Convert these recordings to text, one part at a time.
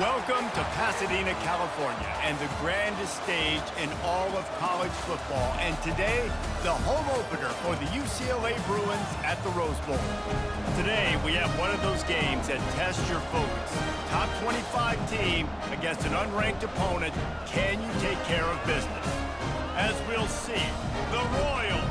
Welcome to Pasadena, California, and the grandest stage in all of college football. And today, the home opener for the UCLA Bruins at the Rose Bowl. Today, we have one of those games that tests your focus. Top 25 team against an unranked opponent. Can you take care of business? As we'll see, the Royals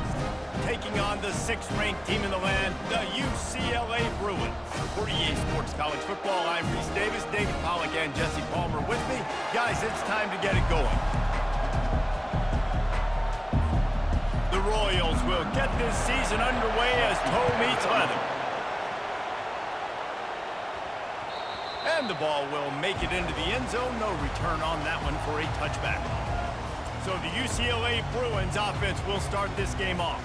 taking on the 6th-ranked team in the land, the UCLA Bruins. For EA Sports College Football, I'm Reese Davis, David Pollack, and Jesse Palmer with me. Guys, it's time to get it going. The Royals will get this season underway as toe meets leather. And the ball will make it into the end zone. No return on that one for a touchback. So the UCLA Bruins offense will start this game off.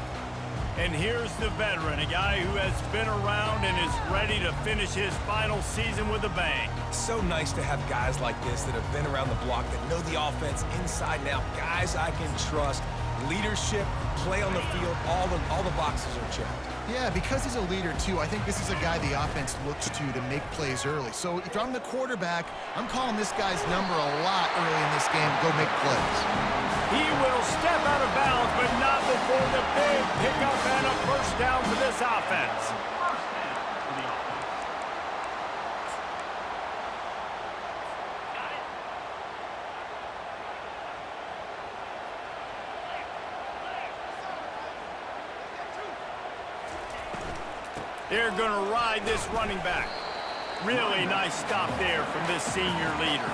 And here's the veteran, a guy who has been around and is ready to finish his final season with a bang. So nice to have guys like this that have been around the block, that know the offense inside and out. Guys I can trust. Leadership, play on the field, all the boxes are checked. Yeah, because he's a leader, too, I think this is a guy the offense looks to make plays early. So if I'm the quarterback, I'm calling this guy's number a lot early in this game to go make plays. He will step out of bounds, but not before the big pickup and a first down for this offense. They're going to ride this running back. Really nice stop there from this senior leader.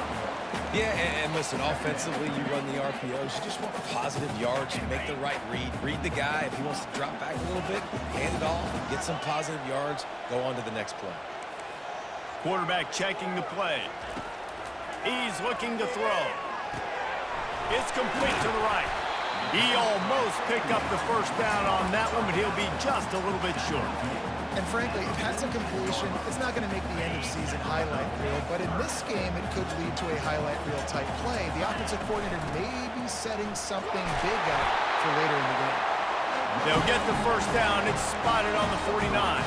Yeah, and listen, offensively, you run the RPOs. You just want positive yards. You make the right read. Read the guy. If he wants to drop back a little bit, hand it off, get some positive yards, go on to the next play. Quarterback checking the play. He's looking to throw. It's complete to the right. He almost picked up the first down on that one, but he'll be just a little bit short. And frankly, if that's a completion, it's not going to make the end-of-season highlight reel. But in this game, it could lead to a highlight reel type play. The offensive coordinator may be setting something big up for later in the game. They'll get the first down. It's spotted on the 49.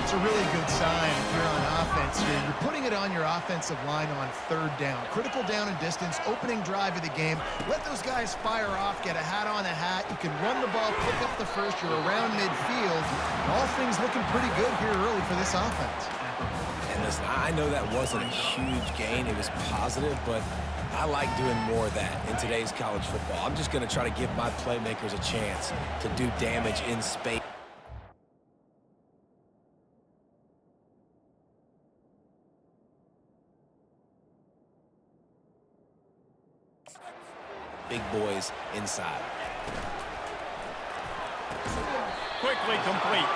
It's a really good sign if you're on offense here. You're putting it on your offensive line on 3rd down. Critical down and distance, opening drive of the game. Let those guys fire off, get a hat on a hat. You can run the ball, pick up the first. You're around midfield. And all things looking pretty good here early for this offense. And listen, I know that wasn't a huge gain. It was positive, but I like doing more of that in today's college football. I'm just going to try to give my playmakers a chance to do damage in space. Big boys inside. Quickly complete.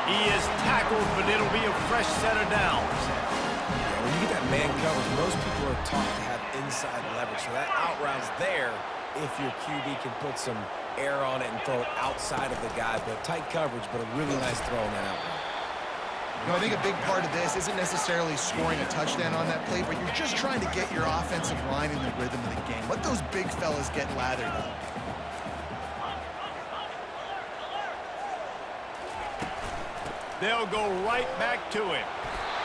He is tackled, but it'll be a fresh set of downs. Yeah, when you get that man coverage, most people are taught to have inside leverage. So that out route's there if your QB can put some air on it and throw it outside of the guy. But tight coverage, but a really nice throw on that out route. You know, I think a big part of this isn't necessarily scoring a touchdown on that play, but you're just trying to get your offensive line in the rhythm of the game. Let those big fellas get lathered up. They'll go right back to him.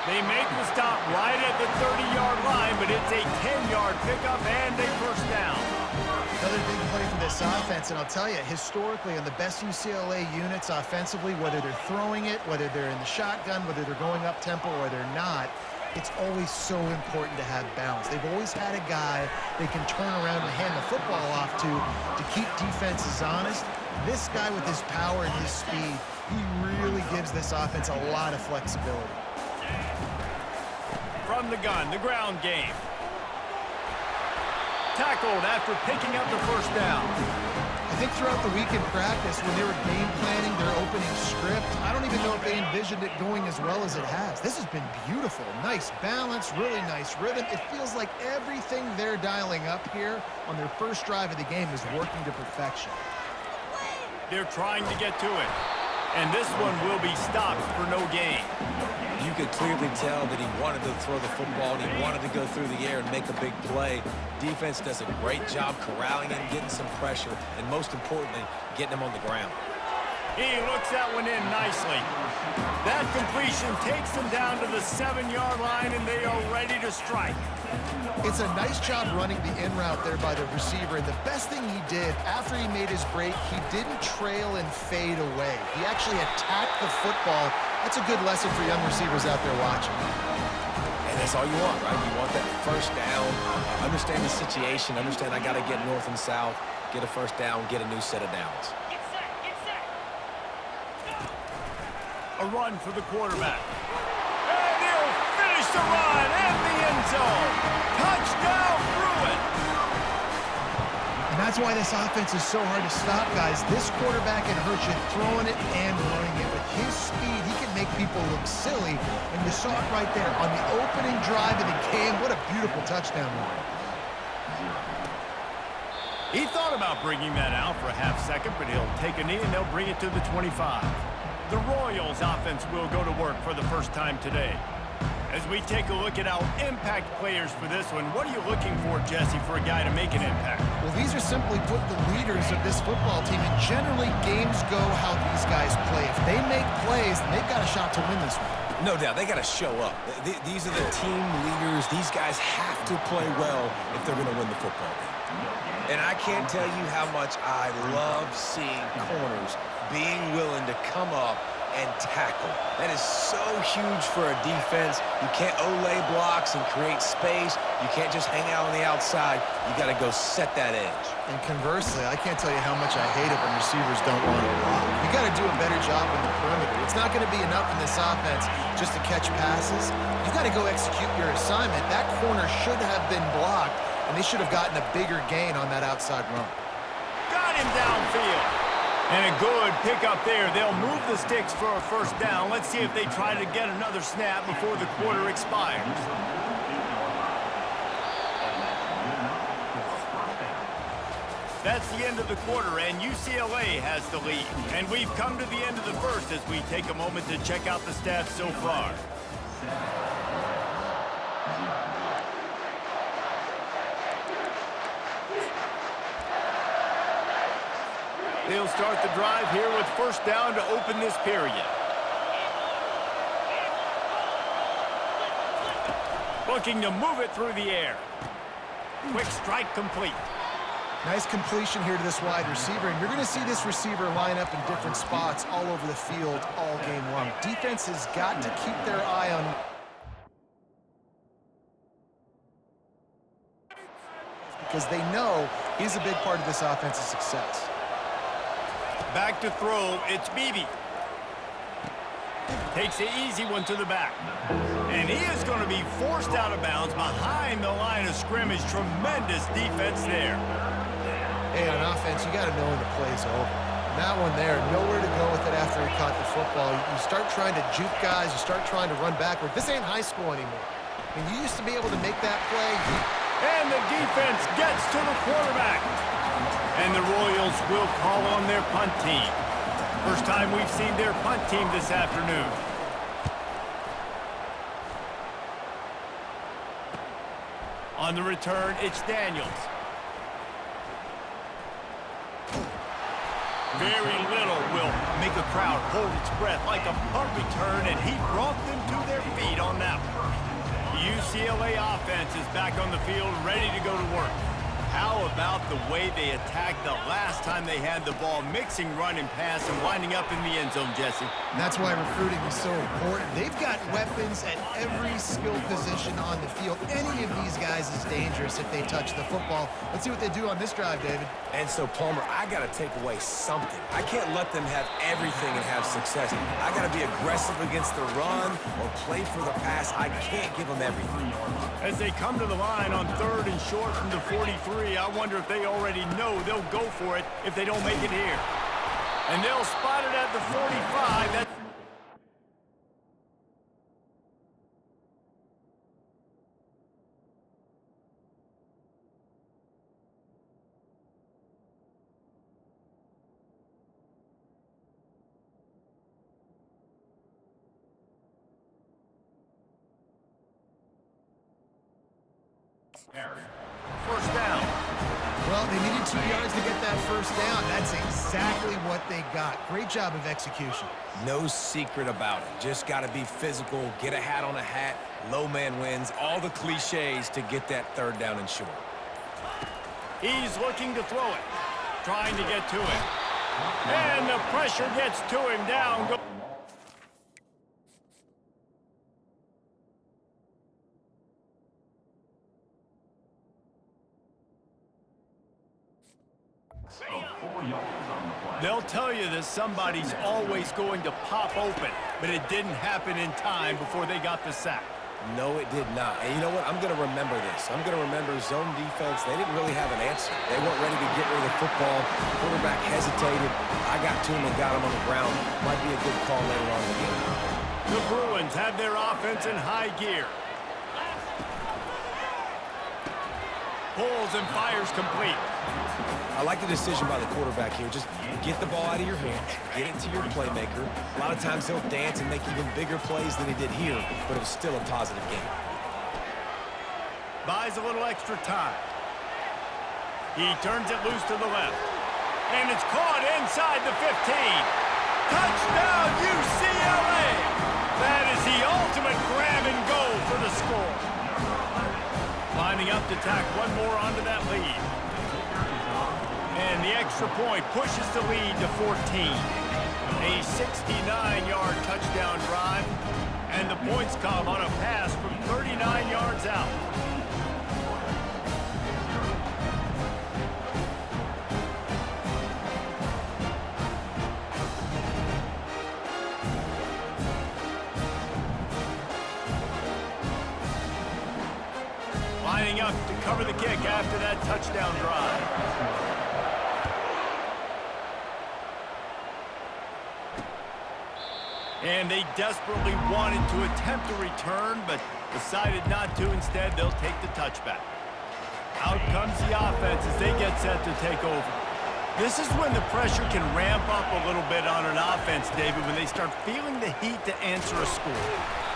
They make the stop right at the 30-yard line, but it's a 10-yard pickup and a first down. Another big play for this offense, and I'll tell you, historically, on the best UCLA units offensively, whether they're throwing it, whether they're in the shotgun, whether they're going up-tempo or they're not, it's always so important to have balance. They've always had a guy they can turn around and hand the football off to keep defenses honest. This guy with his power and his speed, he really gives this offense a lot of flexibility. From the gun, the ground game. Tackled after picking up the first down. I think throughout the week in practice, when they were game planning their opening script, I don't even know if they envisioned it going as well as it has. This has been beautiful. Nice balance, really nice rhythm. It feels like everything they're dialing up here on their first drive of the game is working to perfection. They're trying to get to it. And this one will be stopped for no gain. You could clearly tell that he wanted to throw the football and he wanted to go through the air and make a big play. Defense does a great job corralling him, getting some pressure, and most importantly, getting him on the ground. He looks that one in nicely. That completion takes them down to the 7-yard line, and they are ready to strike. It's a nice job running the in route there by the receiver, and the best thing he did after he made his break, he didn't trail and fade away. He actually attacked the football. That's a good lesson for young receivers out there watching. And that's all you want, right? You want that first down, understand the situation, understand I got to get north and south, get a first down, get a new set of downs. A run for the quarterback. And he'll finish the run in the end zone. Touchdown, Bruins! And that's why this offense is so hard to stop, guys. This quarterback can hurt you throwing it and running it. With his speed, he can make people look silly. And you saw it right there on the opening drive of the game. What a beautiful touchdown run. He thought about bringing that out for a half second, but he'll take a knee and they'll bring it to the 25. The Royals offense will go to work for the first time today. As we take a look at our impact players for this one, what are you looking for, Jesse, for a guy to make an impact? Well, these are simply put the leaders of this football team, and generally games go how these guys play. If they make plays, then they've got a shot to win this one. No doubt, they got to show up. These are the team leaders. These guys have to play well if they're going to win the football game. And I can't tell you how much I love seeing corners being willing to come up and tackle. That is so huge for a defense. You can't olay blocks and create space. You can't just hang out on the outside. You got to go set that edge. And conversely, I can't tell you how much I hate it when receivers don't want to block. You got to do a better job on the perimeter. It's not going to be enough in this offense just to catch passes. You got to go execute your assignment. That corner should have been blocked, and they should have gotten a bigger gain on that outside run. Got him downfield. And a good pickup there. They'll move the sticks for a first down. Let's see if they try to get another snap before the quarter expires. That's the end of the quarter, and UCLA has the lead. And we've come to the end of the first as we take a moment to check out the stats so far. They'll start the drive here with first down to open this period. Looking to move it through the air. Quick strike complete. Nice completion here to this wide receiver, and you're going to see this receiver line up in different spots all over the field all game long. Defense has got to keep their eye on because they know he's a big part of this offense's success. Back to throw, it's Beebe. Takes the easy one to the back. And he is going to be forced out of bounds behind the line of scrimmage. Tremendous defense there. Hey, on offense, you got to know when the play's over. And that one there, nowhere to go with it after he caught the football. You start trying to juke guys. You start trying to run backward. This ain't high school anymore. I mean, you used to be able to make that play. And the defense gets to the quarterback. And the Royals will call on their punt team. First time we've seen their punt team this afternoon. On the return, it's Daniels. Very little will make a crowd hold its breath like a punt return, and he brought them to their feet on that one. The UCLA offense is back on the field, ready to go to work. How about the way they attacked the last time they had the ball, mixing run and pass and winding up in the end zone, Jesse? And that's why recruiting is so important. They've got weapons at every skill position on the field. Any of these guys is dangerous if they touch the football. Let's see what they do on this drive, David. And so, Palmer, I got to take away something. I can't let them have everything and have success. I got to be aggressive against the run or play for the pass. I can't give them everything. As they come to the line on 3rd and short from the 43, I wonder if they already know they'll go for it if they don't make it here. And they'll spot it at the 45. That's first down. Well, they needed 2 yards to get that first down. That's exactly what they got. Great job of execution. No secret about it. Just got to be physical, get a hat on a hat, low man wins, all the cliches to get that third down and short. He's looking to throw it, trying to get to it. And the pressure gets to him down. They'll tell you that somebody's always going to pop open, but it didn't happen in time before they got the sack. No, it did not. And you know what? I'm going to remember this. I'm going to remember zone defense. They didn't really have an answer. They weren't ready to get rid of the football. The quarterback hesitated. I got to him and got him on the ground. Might be a good call later on in the game. The Bruins have their offense in high gear. Pulls and fires complete. I like the decision by the quarterback here. Just get the ball out of your hands, get it to your playmaker. A lot of times he'll dance and make even bigger plays than he did here, but it was still a positive game. Buys a little extra time. He turns it loose to the left. And it's caught inside the 15. Touchdown, UCLA! That is the ultimate grab and go for the score. Lining up to tack one more onto that lead. And the extra point pushes the lead to 14. A 69-yard touchdown drive. And the points come on a pass from 39 yards out. Lining up to cover the kick after that touchdown drive. And they desperately wanted to attempt a return, but decided not to. Instead, they'll take the touchback. Out comes the offense as they get set to take over. This is when the pressure can ramp up a little bit on an offense, David, when they start feeling the heat to answer a score.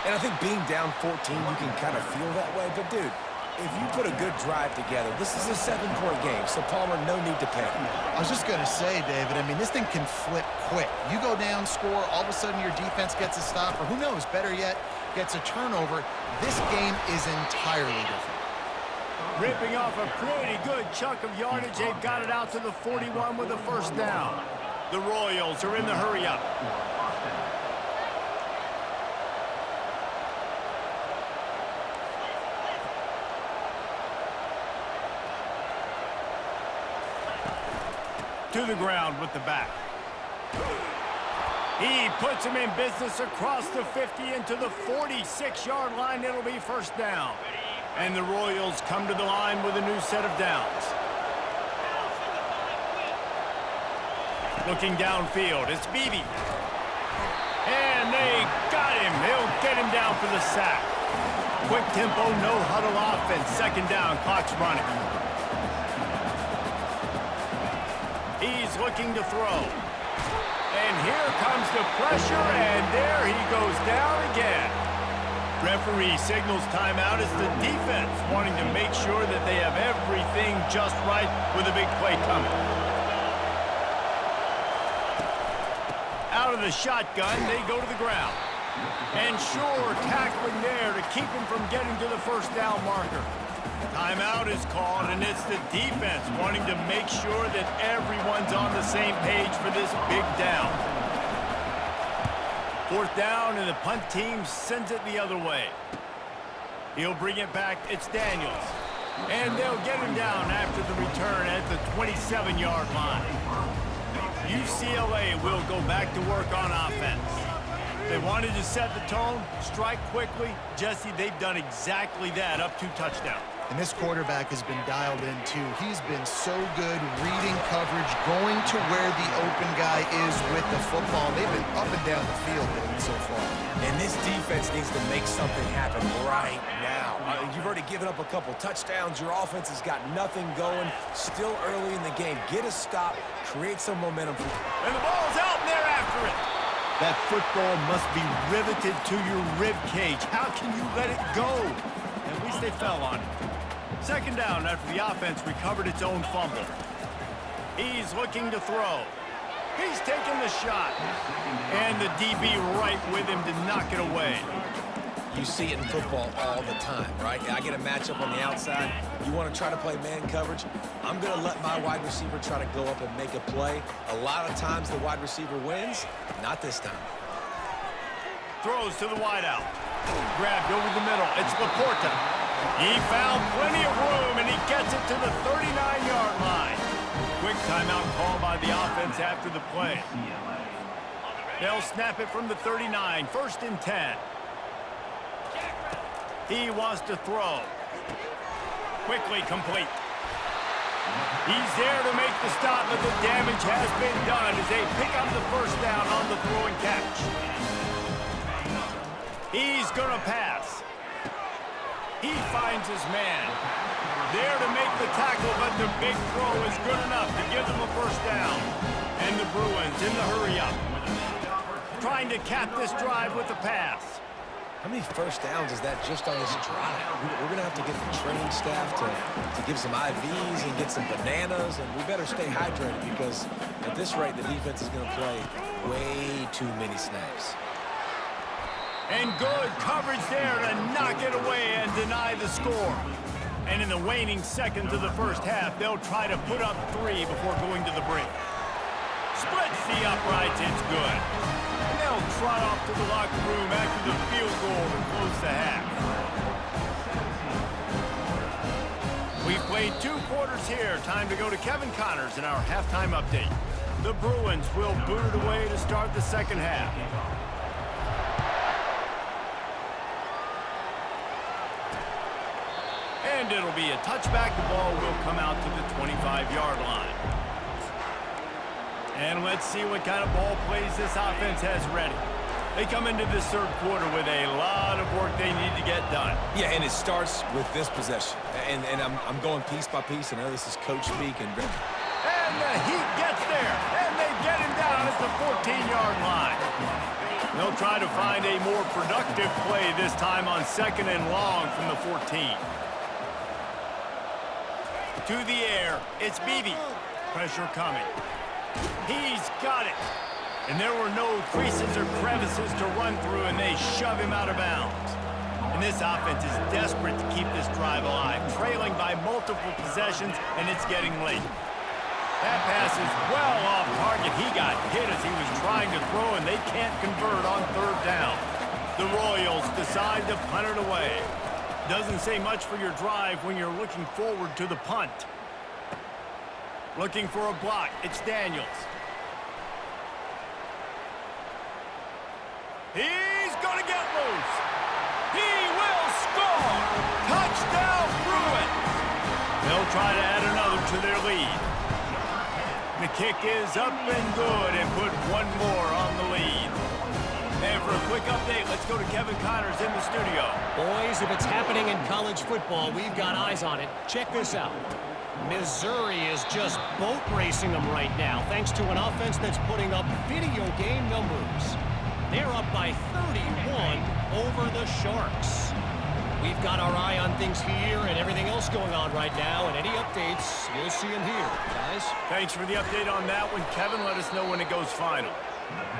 And I think being down 14, you can kind of feel that way. But, dude, if you put a good drive together, this is a 7-point game, so Palmer, no need to panic. I was just going to say, David, I mean, this thing can flip quick. You go down, score, all of a sudden your defense gets a stop, or who knows, better yet, gets a turnover. This game is entirely different. Ripping off a pretty good chunk of yardage. They've got it out to the 41 with a first down. The Royals are in the hurry-up. To the ground with the back. He puts him in business across the 50 into the 46-yard line. It'll be first down. And the Royals come to the line with a new set of downs. Looking downfield, it's Beebe. And they got him. He'll get him down for the sack. Quick tempo, no huddle offense. Second down, clock's running. He's looking to throw. And here comes the pressure, and there he goes down again. Referee signals timeout as the defense wanting to make sure that they have everything just right with a big play coming. Out of the shotgun, they go to the ground. And sure, tackling there to keep him from getting to the first down marker. Timeout is called, and it's the defense wanting to make sure that everyone's on the same page for this big down. Fourth down, and the punt team sends it the other way. He'll bring it back. It's Daniels. And they'll get him down after the return at the 27-yard line. UCLA will go back to work on offense. They wanted to set the tone, strike quickly. Jesse, they've done exactly that, up 2 touchdowns. And this quarterback has been dialed in, too. He's been so good reading coverage, going to where the open guy is with the football. They've been up and down the field so far. And this defense needs to make something happen right now. You've already given up a couple touchdowns. Your offense has got nothing going. Still early in the game. Get a stop. Create some momentum. And the ball's out, and they're after it. That football must be riveted to your rib cage. How can you let it go? At least they fell on it. Second down after the offense recovered its own fumble. He's looking to throw. He's taking the shot. And the DB right with him to knock it away. You see it in football all the time, right? I get a matchup on the outside. You want to try to play man coverage? I'm going to let my wide receiver try to go up and make a play. A lot of times the wide receiver wins. Not this time. Throws to the wideout. Grabbed over the middle. It's Laporta. He found plenty of room, and he gets it to the 39-yard line. Quick timeout call by the offense after the play. They'll snap it from the 39. First and 10. He wants to throw. Quickly complete. He's there to make the stop, but the damage has been done as they pick up the first down on the throw and catch. He's going to pass. He finds his man. There to make the tackle, but the big throw is good enough to give them a first down. And the Bruins in the hurry-up. Trying to cap this drive with the pass. How many first downs is that just on this drive? We're going to have to get the training staff to give some IVs and get some bananas, and we better stay hydrated because at this rate, the defense is going to play way too many snaps. And good coverage there to knock it away and deny the score. And in the waning seconds of the first half, they'll try to put up 3 before going to the break. Splits the uprights, it's good. And they'll trot off to the locker room after the field goal to close the half. We've played 2 quarters here. Time to go to Kevin Connors in our halftime update. The Bruins will boot it away to start the second half. And it'll be a touchback. The ball will come out to the 25-yard line. And let's see what kind of ball plays this offense has ready. They come into this third quarter with a lot of work they need to get done. Yeah, and it starts with this possession. And I'm going piece by piece. I know this is coach speak. And the Heat gets there. And they get him down at the 14-yard line. They'll try to find a more productive play this time on second and long from the 14. To the air, it's Beebe. Pressure coming. He's got it. And there were no creases or crevices to run through, and they shove him out of bounds. And this offense is desperate to keep this drive alive, trailing by multiple possessions, and it's getting late. That pass is well off target. He got hit as he was trying to throw, and they can't convert on third down. The Royals decide to punt it away. Doesn't say much for your drive when you're looking forward to the punt. Looking for a block. It's Daniels. He's going to get loose. He will score. Touchdown, Bruins. They'll try to add another to their lead. The kick is up and good and put one more on the lead. And for a quick update, let's go to Kevin Connors in the studio. Boys, if it's happening in college football, we've got eyes on it. Check this out. Missouri is just boat racing them right now, thanks to an offense that's putting up video game numbers. They're up by 31 over the Sharks. We've got our eye on things here and everything else going on right now, and any updates, you'll see them here, guys. Thanks for the update on that one, Kevin. Let us know when it goes final.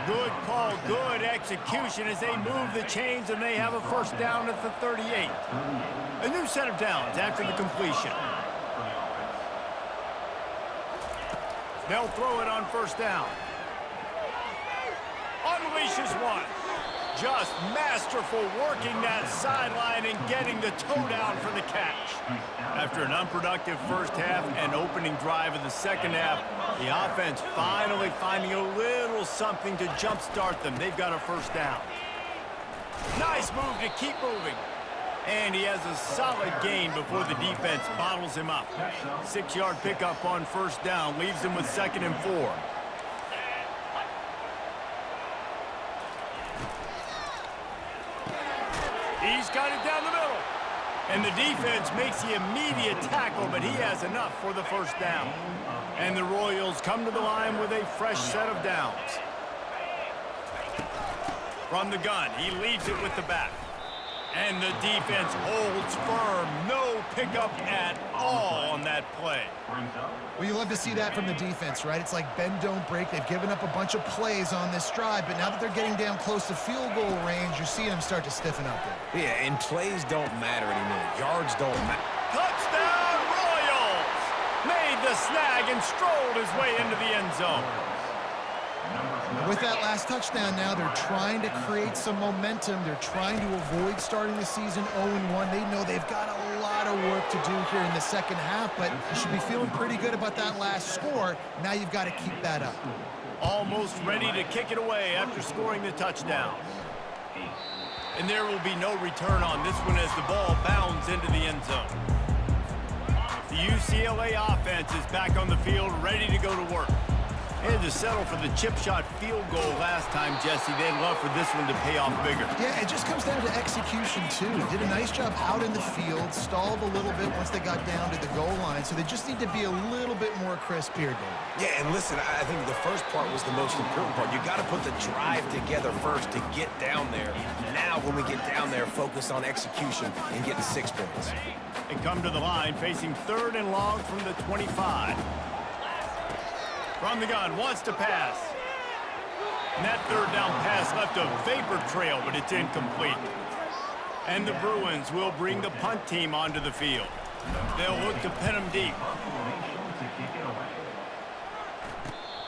Good call, good execution as they move the chains, and they have a first down at the 38. A new set of downs after the completion. They'll throw it on first down. Unleashes one. Just masterful working that sideline and getting the toe down for the catch. After an unproductive first half and opening drive of the second half, the offense finally finding a little something to jumpstart them. They've got a first down. Nice move to keep moving. And he has a solid gain before the defense bottles him up. 6-yard pickup on first down leaves him with 2nd and 4. He's got it down the middle. And the defense makes the immediate tackle, but he has enough for the first down. And the Royals come to the line with a fresh set of downs. From the gun, he leaves it with the back. And the defense holds firm. No pickup at all on that play. Well, you love to see that from the defense, right? It's like bend, don't break. They've given up a bunch of plays on this drive, but now that they're getting down close to field goal range, you're seeing them start to stiffen up there. Yeah, and plays don't matter anymore. Yards don't matter. Touchdown, Royals! Made the snag and strolled his way into the end zone. With that last touchdown now, they're trying to create some momentum. They're trying to avoid starting the season 0-1. They know they've got a lot of work to do here in the second half, but you should be feeling pretty good about that last score. Now you've got to keep that up. Almost ready to kick it away after scoring the touchdown. And there will be no return on this one as the ball bounds into the end zone. The UCLA offense is back on the field, ready to go to work. They had to settle for the chip shot field goal last time, Jesse. They'd love for this one to pay off bigger. Yeah, it just comes down to execution, too. Did a nice job out in the field, stalled a little bit once they got down to the goal line, so they just need to be a little bit more crisp here, Dave. Yeah, and listen, I think the first part was the most important part. You got to put the drive together first to get down there. Now, when we get down there, focus on execution and getting 6 points. They come to the line facing 3rd and long from the 25. From the gun, wants to pass. And that 3rd down pass left a vapor trail, but it's incomplete. And the Bruins will bring the punt team onto the field. They'll look to pin them deep.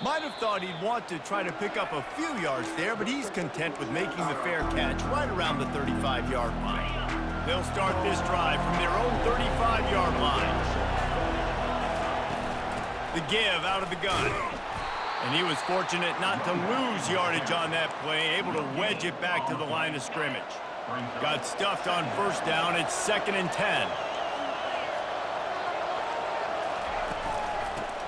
Might have thought he'd want to try to pick up a few yards there, but he's content with making the fair catch right around the 35-yard line. They'll start this drive from their own 35-yard line. The give out of the gun. And he was fortunate not to lose yardage on that play, able to wedge it back to the line of scrimmage. Got stuffed on 1st down. It's 2nd and 10.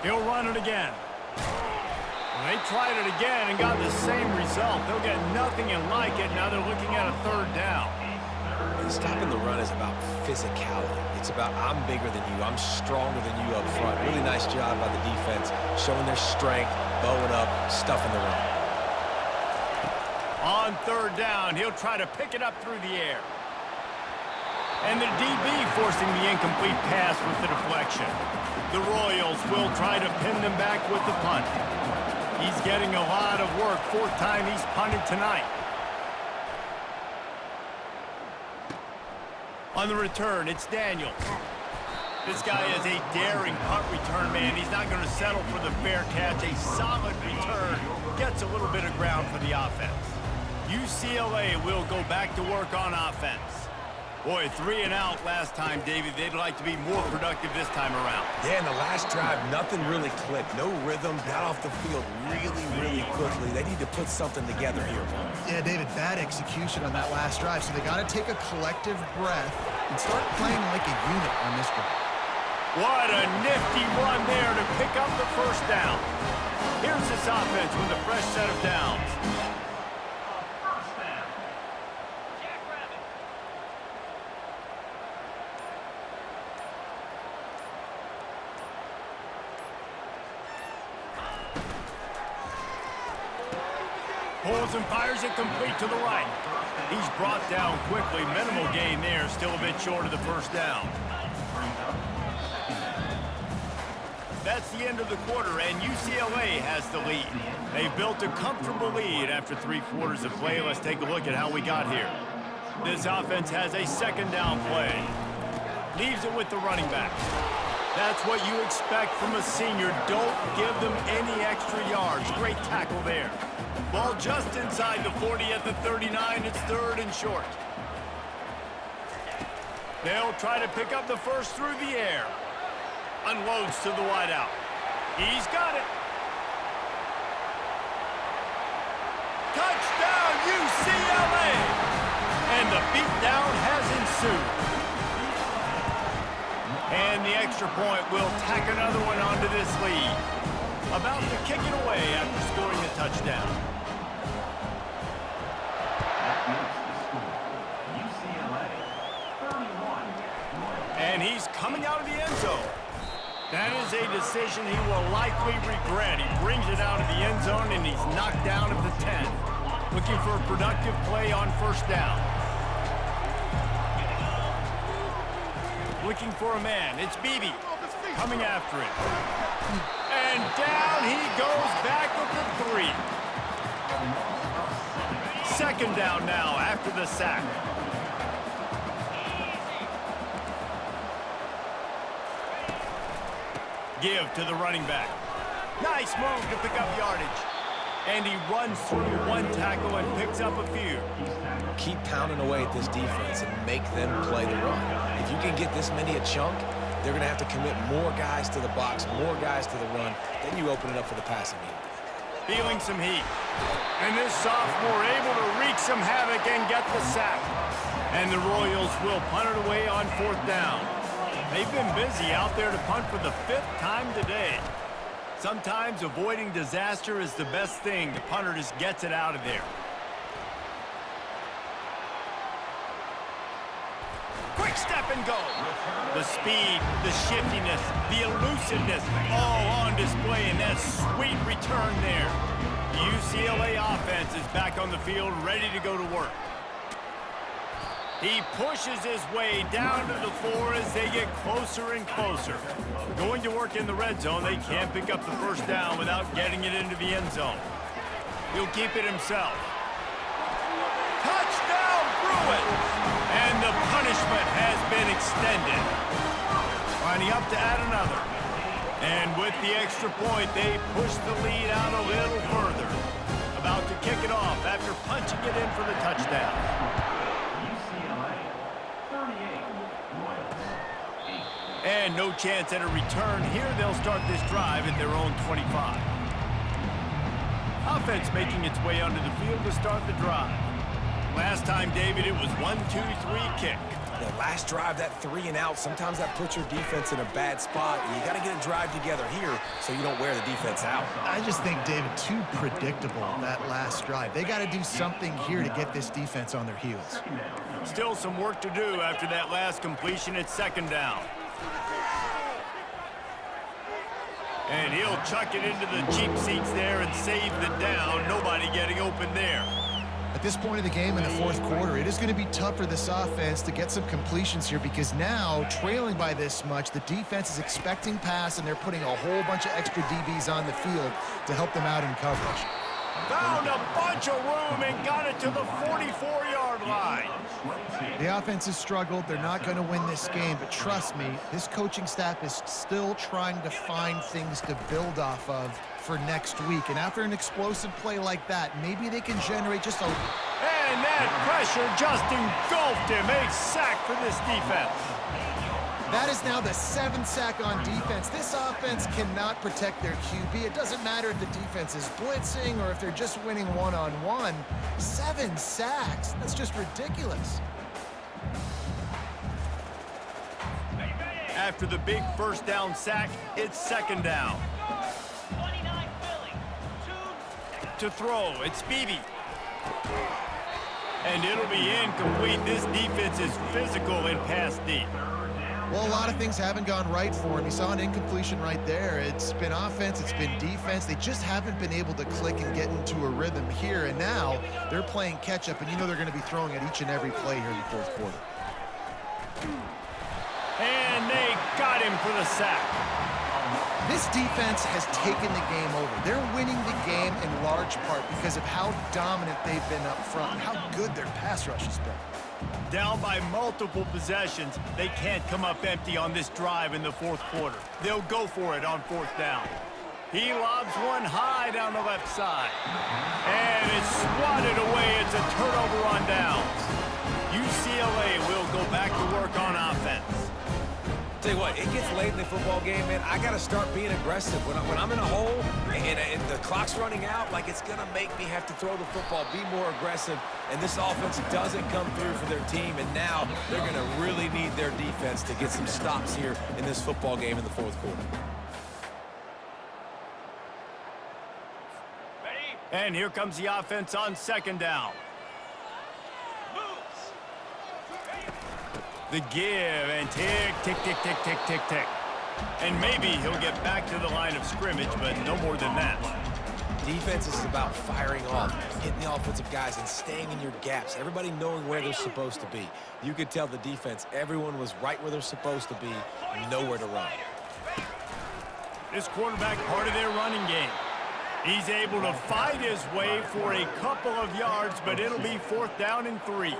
He'll run it again. Well, they tried it again and got the same result. They'll get nothing and like it. Now they're looking at a 3rd down. And stopping the run is about physicality. It's about I'm bigger than you, I'm stronger than you up front. Really nice job by the defense, showing their strength, bowing up, stuffing the run. On 3rd down, he'll try to pick it up through the air. And the DB forcing the incomplete pass with the deflection. The Royals will try to pin them back with the punt. He's getting a lot of work. 4th time he's punted tonight. On the return, it's Daniels. This guy is a daring punt return man. He's not going to settle for the fair catch. A solid return gets a little bit of ground for the offense. UCLA will go back to work on offense. Boy, 3 and out last time, David. They'd like to be more productive this time around. Yeah, in the last drive, nothing really clicked. No rhythm, got off the field really quickly. They need to put something together here. Yeah, David, bad execution on that last drive, so they got to take a collective breath and start playing like a unit on this drive. What a nifty run there to pick up the 1st down. Here's this offense with a fresh set of downs. Pulls and fires it complete to the right. He's brought down quickly. Minimal gain there. Still a bit short of the 1st down. That's the end of the quarter, and UCLA has the lead. They've built a comfortable lead after 3 quarters of play. Let's take a look at how we got here. This offense has a 2nd down play. Leaves it with the running back. That's what you expect from a senior. Don't give them any extra yards. Great tackle there. Ball just inside the 40 at the 39. It's 3rd and short. They'll try to pick up the 1st through the air. Unloads to the wideout. He's got it. Touchdown, UCLA! And the beatdown has ensued. And the extra point will tack another one onto this lead. About to kick it away after scoring a touchdown. And he's coming out of the end zone. That is a decision he will likely regret. He brings it out of the end zone, and he's knocked down at the 10. Looking for a productive play on 1st down. Looking for a man. It's Beebe coming after it. And down he goes back with the 3. Second down now after the sack. Give to the running back. Nice move to pick up yardage. And he runs through one tackle and picks up a few. Keep pounding away at this defense and make them play the run. If you can get this many a chunk, they're going to have to commit more guys to the box, more guys to the run. Then you open it up for the passing game. Feeling some heat. And this sophomore able to wreak some havoc and get the sack. And the Royals will punt it away on 4th down. They've been busy out there to punt for the 5th time today. Sometimes avoiding disaster is the best thing. The punter just gets it out of there. Quick step and go. The speed, the shiftiness, the elusiveness, all on display in that sweet return there. The UCLA offense is back on the field, ready to go to work. He pushes his way down to the 4 as they get closer and closer. Going to work in the red zone, they can't pick up the first down without getting it into the end zone. He'll keep it himself. Touchdown, Bruins! And the punishment has been extended. Lining up to add another. And with the extra point, they push the lead out a little further. About to kick it off after punching it in for the touchdown. And no chance at a return here. They'll start this drive at their own 25. Offense making its way onto the field to start the drive. Last time, David, it was 1-2-3 kick. The last drive, that 3 and out, sometimes that puts your defense in a bad spot. And you got to get a drive together here so you don't wear the defense out. I just think, David, too predictable, that last drive. They got to do something here to get this defense on their heels. Still some work to do after that last completion at 2nd down. And he'll chuck it into the cheap seats there and save the down. Nobody getting open there. At this point of the game in the 4th quarter, it is going to be tough for this offense to get some completions here because now, trailing by this much, the defense is expecting pass and they're putting a whole bunch of extra DBs on the field to help them out in coverage. Found a bunch of room and got it to the 44-yard line. The offense has struggled. They're not going to win this game, but trust me, this coaching staff is still trying to find things to build off of for next week. And after an explosive play like that, maybe they can generate just a... And that pressure just engulfed him. A sack for this defense. That is now the 7th sack on defense. This offense cannot protect their QB. It doesn't matter if the defense is blitzing or if they're just winning one-on-one. 7 sacks. That's just ridiculous. After the big first down sack, it's 2nd down. To throw, it's Beebe. And it'll be incomplete. This defense is physical and pass deep. Well, a lot of things haven't gone right for him. You saw an incompletion right there. It's been offense, it's been defense. They just haven't been able to click and get into a rhythm here. And now they're playing catch-up, and you know they're going to be throwing at each and every play here in the 4th quarter. And they got him for the sack. This defense has taken the game over. They're winning the game in large part because of how dominant they've been up front and how good their pass rush has been. Down by multiple possessions, they can't come up empty on this drive in the 4th quarter. They'll go for it on 4th down. He lobs one high down the left side. And it's swatted away. It's a turnover on downs. UCLA will go back to work on offense. Tell you what, it gets late in the football game, man. I got to start being aggressive. When I'm in a hole and the clock's running out, like it's going to make me have to throw the football, be more aggressive. And this offense doesn't come through for their team. And now they're going to really need their defense to get some stops here in this football game in the 4th quarter. And here comes the offense on 2nd down. The give and tick, tick, tick, tick, tick, tick, tick. And maybe he'll get back to the line of scrimmage, but no more than that. Defense is about firing off, hitting the offensive guys, and staying in your gaps. Everybody knowing where they're supposed to be. You could tell the defense, everyone was right where they're supposed to be, nowhere to run. This quarterback part of their running game. He's able to fight his way for a couple of yards, but it'll be 4th down and 3.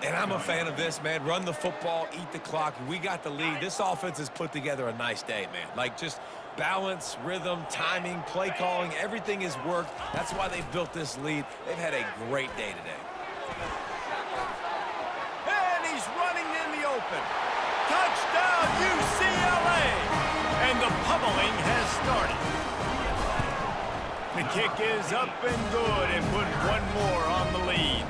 And I'm a fan of this, man. Run the football, eat the clock. We got the lead. This offense has put together a nice day, man. Like, just balance, rhythm, timing, play calling, everything has worked. That's why they've built this lead. They've had a great day today. And he's running in the open. Touchdown, UCLA! And the pummeling has started. The kick is up and good and put one more on the lead.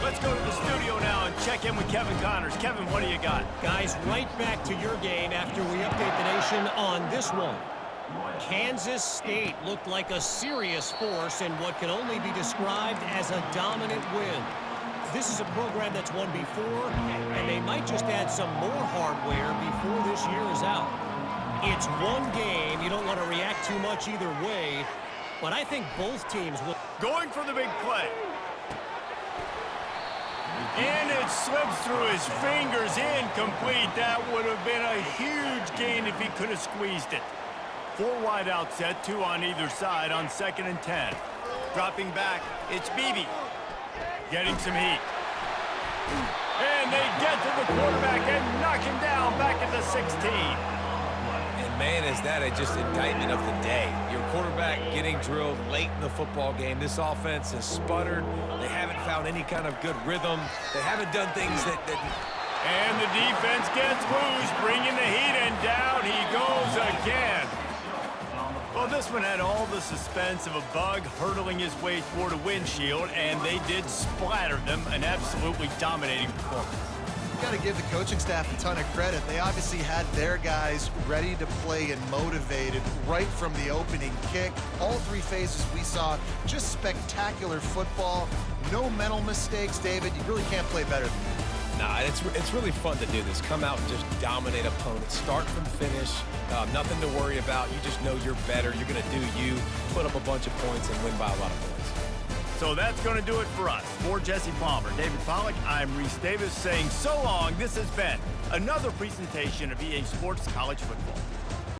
Let's go to the studio now and check in with Kevin Connors. Kevin, what do you got? Guys, right back to your game after we update the nation on this one. Kansas State looked like a serious force in what can only be described as a dominant win. This is a program that's won before, and they might just add some more hardware before this year is out. It's one game. You don't want to react too much either way, but I think both teams will. Going for the big play. And it slips through his fingers, incomplete. That would have been a huge gain if he could have squeezed it. 4 wide out set, 2 on either side on 2nd and 10. Dropping back, it's Beebe. Getting some heat. And they get to the quarterback and knock him down back at the 16. And man, is that just indictment of the day. Your quarterback getting drilled late in the football game. This offense has sputtered. They haven't found any kind of good rhythm. They haven't done things that. And the defense gets loose, bringing the heat, and down he goes again. Well, this one had all the suspense of a bug hurtling his way toward a windshield, and they did splatter them. An absolutely dominating performance. Got to give the coaching staff a ton of credit. They obviously had their guys ready to play and motivated right from the opening kick. All 3 phases we saw, just spectacular football. No mental mistakes, David. You really can't play better than that. Nah, it's really fun to do this. Come out and just dominate opponents. Start from finish. Nothing to worry about. You just know you're better. You're going to do you, put up a bunch of points, and win by a lot of points. So that's going to do it for us. For Jesse Palmer, David Pollack, I'm Reese Davis saying so long. This has been another presentation of EA Sports College Football.